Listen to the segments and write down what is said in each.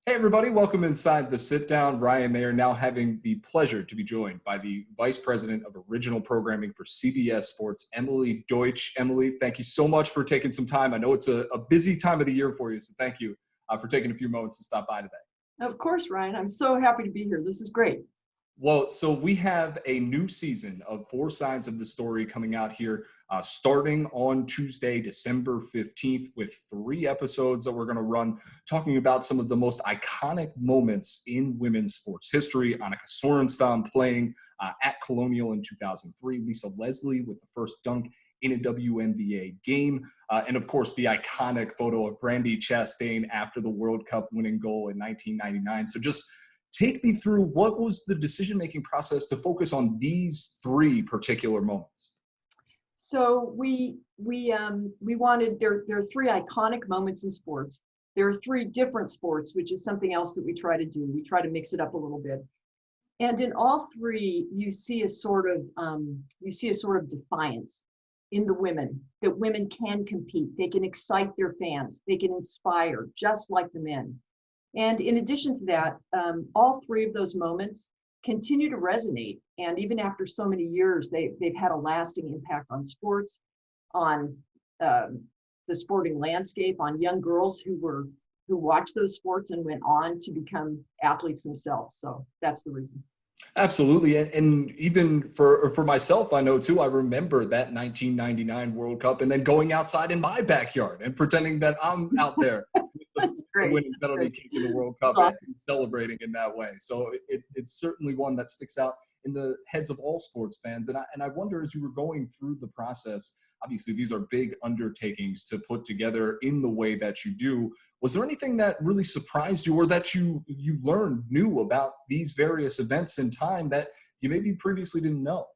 Hey everybody, welcome inside the sit down. Ryan Mayer now having the pleasure to be joined by the Vice President of Original Programming for CBS Sports, Emilie Deutsch. Emilie, thank you so much for taking some time. I know it's a busy time of the year for you, so thank you for taking a few moments to stop by today. Of course, Ryan. I'm so happy to be here. This is great. Well, so we have a new season of Four Sides of the Story coming out here starting on Tuesday, December 15th, with 3 episodes that we're going to run talking about some of the most iconic moments in women's sports history. Annika Sorenstam playing at Colonial in 2003, Lisa Leslie with the first dunk in a WNBA game, and of course the iconic photo of Brandi Chastain after the World Cup winning goal in 1999. So just take me through what was the decision-making process to focus on these 3 particular moments. So we wanted there are 3 iconic moments in sports. There are 3 different sports, which is something else that we try to do. We try to mix it up a little bit. And in all 3, you see a sort of defiance in the women, that women can compete, they can excite their fans, they can inspire just like the men. And in addition to that, all 3 of those moments continue to resonate. And even after so many years, they've had a lasting impact on sports, on the sporting landscape, on young girls who watched those sports and went on to become athletes themselves. So that's the reason. Absolutely. And even for myself, I know too, I remember that 1999 World Cup and then going outside in my backyard and pretending that I'm out there winning penalty kick in the World Cup and celebrating in that way. So it's certainly one that sticks out in the heads of all sports fans. And I wonder, as you were going through the process, obviously these are big undertakings to put together in the way that you do. Was there anything that really surprised you or that you learned new about these various events in time that you maybe previously didn't know?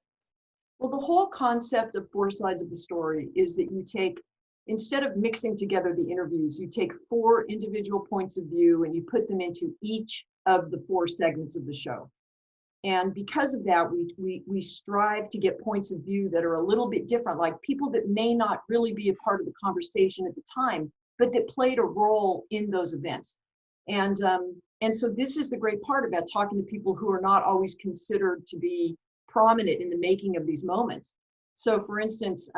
Well, the whole concept of Four Sides of the Story is that you take, instead of mixing together the interviews, you take 4 individual points of view and you put them into each of the 4 segments of the show. And because of that, we strive to get points of view that are a little bit different, like people that may not really be a part of the conversation at the time, but that played a role in those events. And so this is the great part about talking to people who are not always considered to be prominent in the making of these moments. So for instance,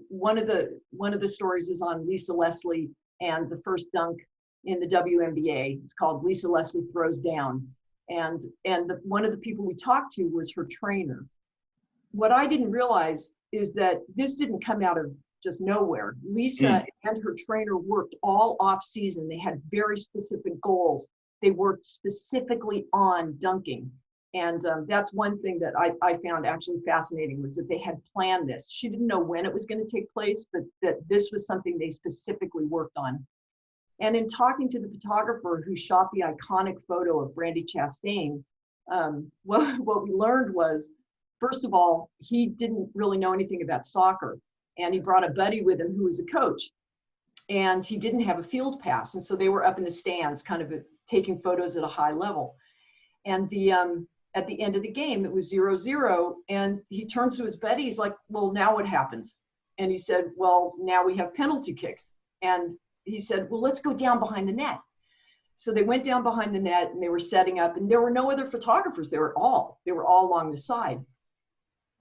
one of the stories is on Lisa Leslie and the first dunk in the WNBA. It's called Lisa Leslie Throws Down. And one of the people we talked to was her trainer. What I didn't realize is that this didn't come out of just nowhere. Lisa and her trainer worked all off season. They had very specific goals. They worked specifically on dunking. And that's one thing that I found actually fascinating, was that they had planned this. She didn't know when it was going to take place, but that this was something they specifically worked on. And in talking to the photographer who shot the iconic photo of Brandi Chastain, what we learned was, first of all, he didn't really know anything about soccer. And he brought a buddy with him who was a coach. And he didn't have a field pass. And so they were up in the stands, kind of taking photos at a high level. And at the end of the game, it was 0-0. And he turns to his buddy, he's like, well, now what happens? And he said, well, now we have penalty kicks. And he said, well, let's go down behind the net. So they went down behind the net and they were setting up, and there were no other photographers. They were all along the side.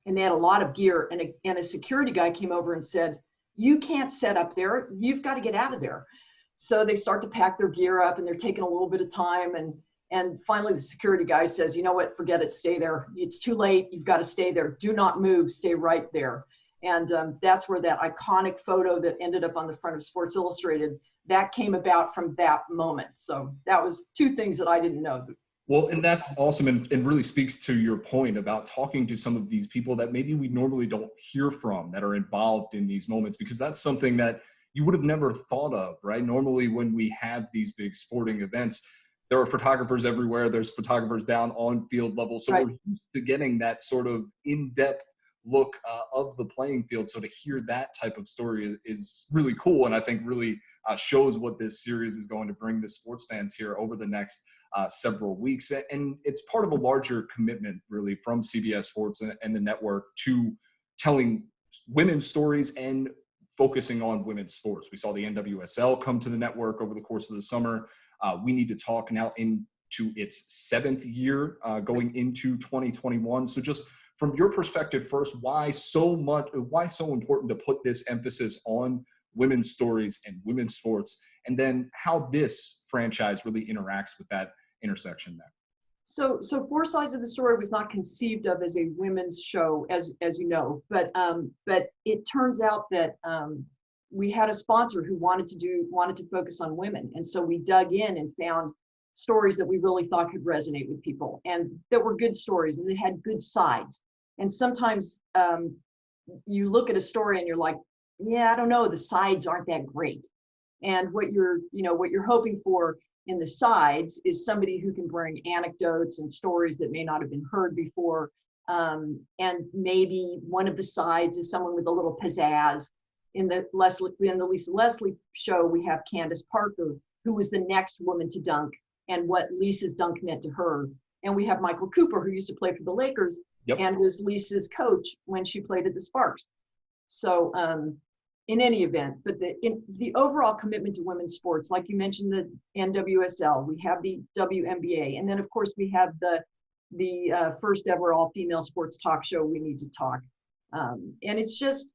And they had a lot of gear, and a security guy came over and said, you can't set up there. You've got to get out of there. So they start to pack their gear up, and they're taking a little bit of time. And finally the security guy says, you know what, forget it, stay there. It's too late. You've got to stay there. Do not move. Stay right there. And that's where that iconic photo that ended up on the front of Sports Illustrated, that came about from that moment. So that was 2 things that I didn't know. Well, and that's awesome, and really speaks to your point about talking to some of these people that maybe we normally don't hear from that are involved in these moments, because that's something that you would have never thought of, right? Normally when we have these big sporting events, there are photographers everywhere. There's photographers down on field level. So we're used to getting that sort of in-depth look of the playing field. So to hear that type of story is really cool, and I think really shows what this series is going to bring to sports fans here over the next several weeks. And it's part of a larger commitment really from CBS Sports and the network to telling women's stories and focusing on women's sports. We saw the NWSL come to the network over the course of the summer. We Need to Talk now into its 7th year, going into 2021. So just from your perspective first, why so important to put this emphasis on women's stories and women's sports, and then how this franchise really interacts with that intersection there? So Four Sides of the Story was not conceived of as a women's show, as you know, but it turns out that we had a sponsor who wanted to focus on women, and so we dug in and found stories that we really thought could resonate with people, and that were good stories, and they had good sides. And sometimes you look at a story and you're like, yeah, I don't know, the sides aren't that great. And what you're hoping for in the sides is somebody who can bring anecdotes and stories that may not have been heard before. And maybe one of the sides is someone with a little pizzazz. In the Lisa Leslie show, we have Candace Parker, who was the next woman to dunk and what Lisa's dunk meant to her. And we have Michael Cooper, who used to play for the Lakers, yep, and was Lisa's coach when she played at the Sparks. So in any event, but the overall commitment to women's sports, like you mentioned, the NWSL, we have the WNBA, and then of course we have the first ever all-female sports talk show, We Need to Talk. And it's just,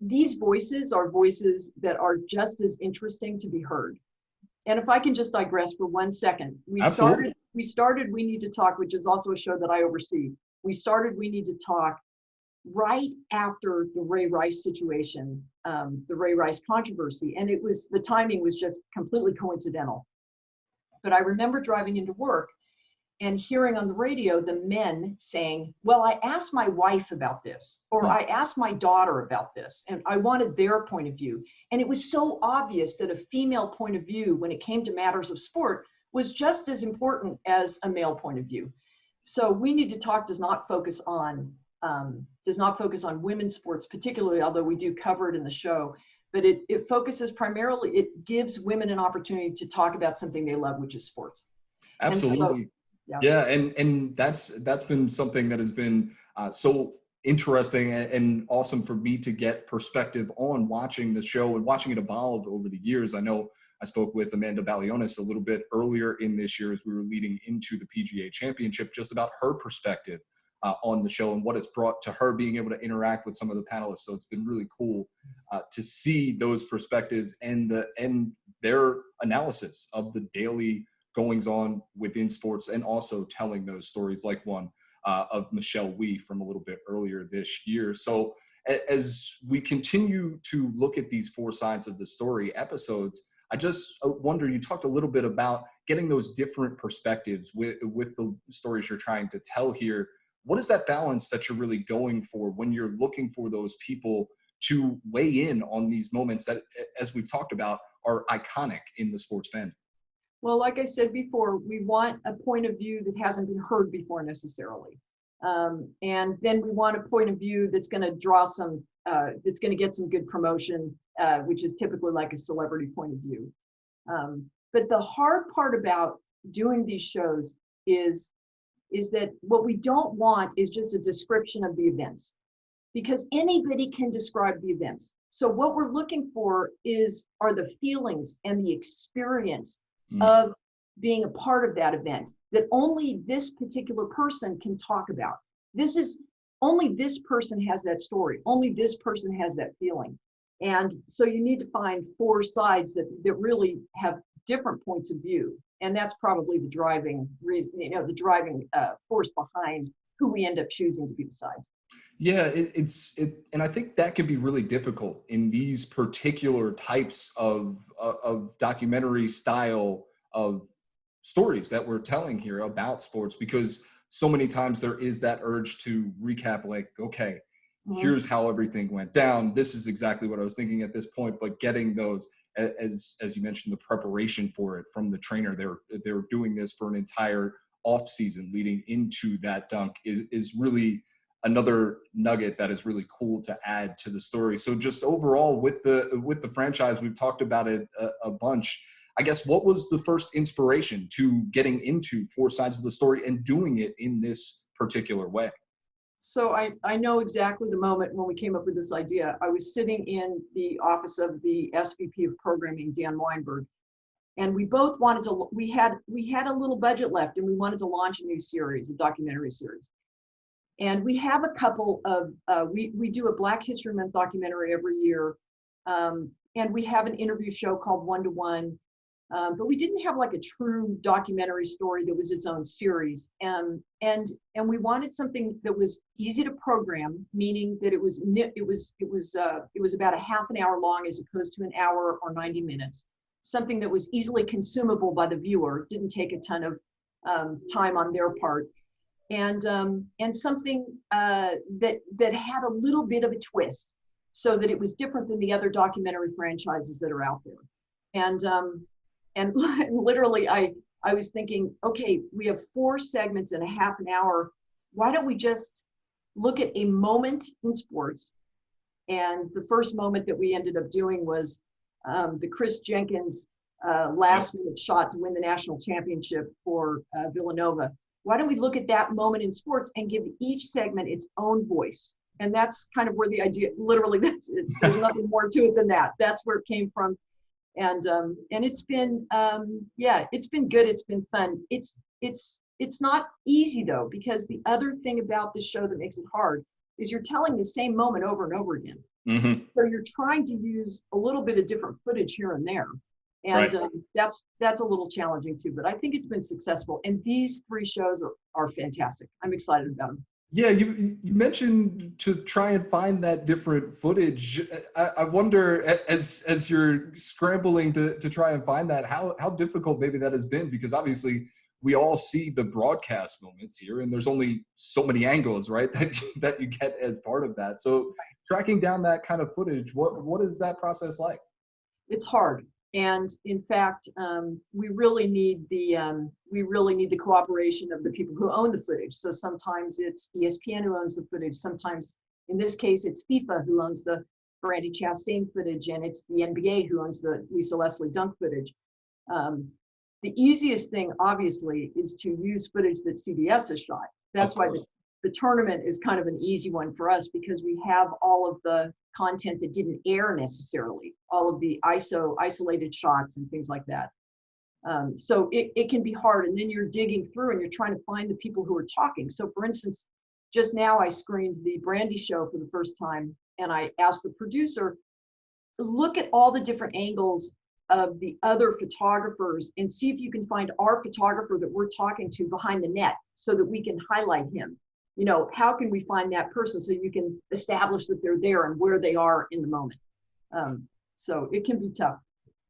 these voices are voices that are just as interesting to be heard. And if I can just digress for 1 second, we started We Need to Talk, which is also a show that I oversee. We started We Need to Talk right after the Ray Rice situation, the Ray Rice controversy. And the timing was just completely coincidental. But I remember driving into work and hearing on the radio the men saying, well, I asked my wife about this, or I asked my daughter about this, and I wanted their point of view. And it was so obvious that a female point of view when it came to matters of sport was just as important as a male point of view. So We Need to Talk does not focus on women's sports particularly, although we do cover it in the show, but it focuses primarily, it gives women an opportunity to talk about something they love, which is sports. Absolutely. Yeah. And that's been something that has been so interesting and awesome for me to get perspective on watching the show and watching it evolve over the years. I know I spoke with Amanda Balionis a little bit earlier in this year as we were leading into the PGA Championship, just about her perspective on the show and what it's brought to her being able to interact with some of the panelists. So it's been really cool to see those perspectives and their analysis of the daily goings on within sports, and also telling those stories like one of Michelle Wie from a little bit earlier this year. So as we continue to look at these Four Sides of the Story episodes, I just wonder, you talked a little bit about getting those different perspectives with the stories you're trying to tell here. What is that balance that you're really going for when you're looking for those people to weigh in on these moments that, as we've talked about, are iconic in the sports fandom? Well, like I said before, we want a point of view that hasn't been heard before necessarily. And then we want a point of view that's going to draw that's going to get some good promotion, which is typically like a celebrity point of view. But the hard part about doing these shows is that what we don't want is just a description of the events, because anybody can describe the events. So what we're looking for are the feelings and the experience of being a part of that event that only this particular person can talk about. Only this person has that story. Only this person has that feeling. And so you need to find four sides that really have different points of view. And that's probably the driving reason, the driving force behind who we end up choosing to be the sides. Yeah, and I think that can be really difficult in these particular types of documentary style of stories that we're telling here about sports, because so many times there is that urge to recap, like, okay, here's how everything went down. This is exactly what I was thinking at this point, but getting those, as you mentioned, the preparation for it from the trainer, they're doing this for an entire off season leading into that dunk is really another nugget that is really cool to add to the story. So just overall with the franchise, we've talked about it a bunch. I guess, what was the first inspiration to getting into Four Sides of the Story and doing it in this particular way? So I know exactly the moment when we came up with this idea. I was sitting in the office of the SVP of programming, Dan Weinberg, And we both wanted to, we had a little budget left, and we wanted to launch a new series, a documentary series. And we have a couple of, we do a Black History Month documentary every year. And we have an interview show called One to One. But we didn't have like a true documentary story that was its own series. And we wanted something that was easy to program, meaning that it was about a half an hour long as opposed to an hour or 90 minutes. Something that was easily consumable by the viewer, didn't take a ton of time on their part, and something that had a little bit of a twist, so that it was different than the other documentary franchises that are out there. And literally, I was thinking, okay, we have 4 segments in a half an hour. Why don't we just look at a moment in sports? And the first moment that we ended up doing was the Chris Jenkins last minute shot to win the national championship for Villanova. Why don't we look at that moment in sports and give each segment its own voice? And that's kind of where the idea, literally, that's it. There's nothing more to it than that. That's where it came from. And it's been, it's been good. It's been fun. It's not easy though, because the other thing about the show that makes it hard is you're telling the same moment over and over again. Mm-hmm. So you're trying to use a little bit of different footage here and there. And right. That's a little challenging too, but I think it's been successful. And these 3 shows are fantastic. I'm excited about them. Yeah, you mentioned to try and find that different footage. I wonder, as you're scrambling to try and find that, how difficult maybe that has been, because obviously we all see the broadcast moments here, and there's only so many angles, right, that you get as part of that. So tracking down that kind of footage, what is that process like? It's hard. And in fact, we really need the cooperation of the people who own the footage. So sometimes it's ESPN who owns the footage. Sometimes, in this case, it's FIFA who owns the Brandi Chastain footage, and it's the NBA who owns the Lisa Leslie dunk footage. The easiest thing, obviously, is to use footage that CBS has shot. That's why the tournament is kind of an easy one for us, because we have all of the content that didn't air necessarily, all of the isolated shots and things like that. So it can be hard, and then you're digging through and you're trying to find the people who are talking. So for instance, just now I screened the Brandi show for the first time, and I asked the producer, look at all the different angles of the other photographers and see if you can find our photographer that we're talking to behind the net so that we can highlight him. You know, how can we find that person so you can establish that they're there and where they are in the moment? So it can be tough.